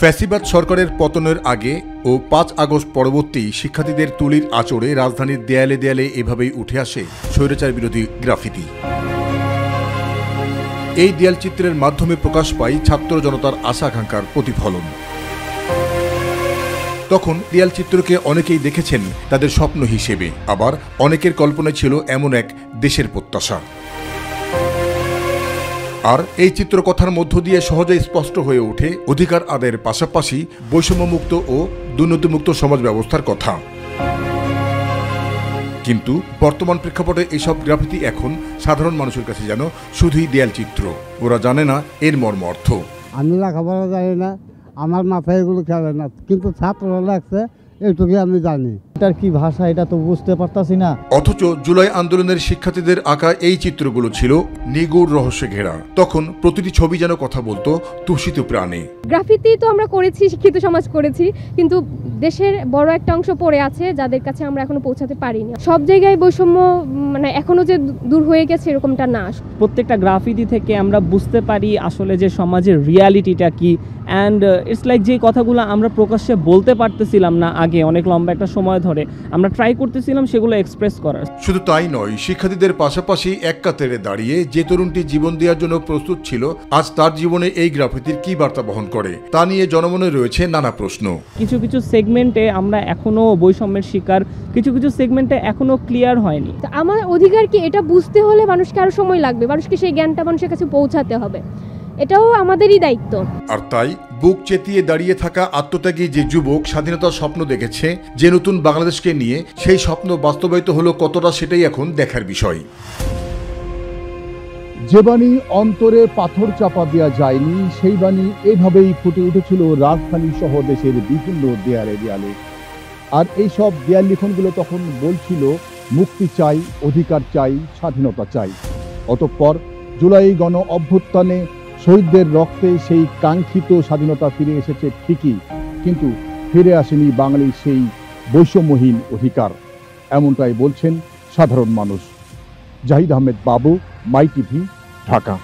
ফ্যাসিবাদ সরকারের পতনের আগে ও ৫ আগস্ট পরবর্তী শিক্ষার্থীদের তুলির আঁচড়ে রাজধানীর দেয়ালে দেয়ালে এভাবেই উঠে আসে স্বৈরাচার বিরোধী গ্রাফিতি। এই দেয়ালচিত্রের মাধ্যমে প্রকাশ পায় ছাত্র জনতার আশা আকাঙ্ক্ষার প্রতিফলন। তখন দেয়ালচিত্রকে অনেকেই দেখেছেন তাদের স্বপ্ন হিসেবে, আবার অনেকের কল্পনায় ছিল এমন এক দেশের প্রত্যাশা। আর এই চিত্রকথার মধ্য দিয়ে সহজেই স্পষ্ট হয়ে ওঠে অধিকার আদায়ের পাশাপাশি বৈষম্যমুক্ত ও দুর্নীতিমুক্ত সমাজ ব্যবস্থার কথা। কিন্তু বর্তমান প্রেক্ষাপটে এসব গ্রাফিতি এখন সাধারণ মানুষের কাছে যেন শুধুই দেয়ালচিত্র, ওরা জানে না এর মর্ম অর্থ। আমি লেখাপড়া জানি না, আমার মাথায় এগুলো খেলে না, কিন্তু ছাত্ররা লাগছে এইটুকুই আমি জানি। এটার কি ভাষা এটা তো বুঝতে পারতাছি না। অথচ জুলাই আন্দোলনের শিক্ষার্থীদের আঁকা এই চিত্রগুলো ছিল নিগূঢ় রহস্যে ঘেরা। তখন প্রতিটি ছবি যেন কথা বলতো তুষিত প্রাণে। গ্রাফিতি তো আমরা করেছি, শিক্ষিত সমাজ করেছি, কিন্তু দেশের বড় একটা অংশ পড়ে আছে যাদের কাছে আমরা এখনো পৌঁছাতে পারিনি। সব জায়গায় বৈষম্য এখনো যে দূর হয়ে গেছে এরকমটা না। প্রত্যেকটা গ্রাফিতি থেকে আমরা বুঝতে পারি আসলে যে সমাজের রিয়ালিটিটা কি। অ্যান্ড ইটস লাইক যে কথাগুলো আমরা প্রকাশ্যে বলতে পারতেছিলাম না আগে, অনেক লম্বা একটা সময় ধরে আমরা ট্রাই করতেছিলাম সেগুলো এক্সপ্রেস করার। শুধু তাই নয়, শিক্ষার্থীদের পাশাপাশি এক কাতারে দাঁড়িয়ে যে তরুণটি জীবন দেওয়ার জন্য প্রস্তুত ছিল, আজ তার জীবনে এই গ্রাফিতির কি বার্তা বহন করে তা নিয়ে জনমনে রয়েছে নানা প্রশ্ন। কিছু কিছু সেগমেন্টে আমরা এখনো বৈষম্যের শিকার, কিছু কিছু সেগমেন্টে এখনো ক্লিয়ার হয়নি। আমার অধিকার কি এটা বুঝতে হলে মানুষকে আরো সময় লাগবে, মানুষকে সেই জ্ঞানটা মানুষের কাছে পৌঁছাতে হবে, এটাও আমাদেরই দায়িত্ব। আর তাই বুক চেতিয়ে দাঁড়িয়ে থাকা আত্মত্যাগী যে যুবক স্বাধীনতার স্বপ্ন দেখেছে, যে নতুন বাংলাদেশকে নিয়ে, সেই স্বপ্ন বাস্তবায়িত হলো কতটা সেটাই এখন দেখার বিষয়। যে বাণী অন্তরে পাথর চাপা দেওয়া যায়নি, সেই বাণী এভাবেই ফুটে উঠেছিল রাজধানী সহ দেশের বিভিন্ন দেয়ালে দেয়ালে। আর এইসব দেয়াল লিখনগুলো তখন বলছিল মুক্তি চাই, অধিকার চাই, স্বাধীনতা চাই। অতঃপর জুলাই গণ অভ্যুত্থানে শহীদদের রক্তে সেই কাঙ্ক্ষিত স্বাধীনতা ফিরে এসেছে ঠিকই, কিন্তু ফিরে আসেনি বাঙালির সেই বৈষম্যহীন অধিকার, এমনটাই বলছেন সাধারণ মানুষ। জাহিদ আহমেদ বাবু, মাই টিভি, ঢাকা।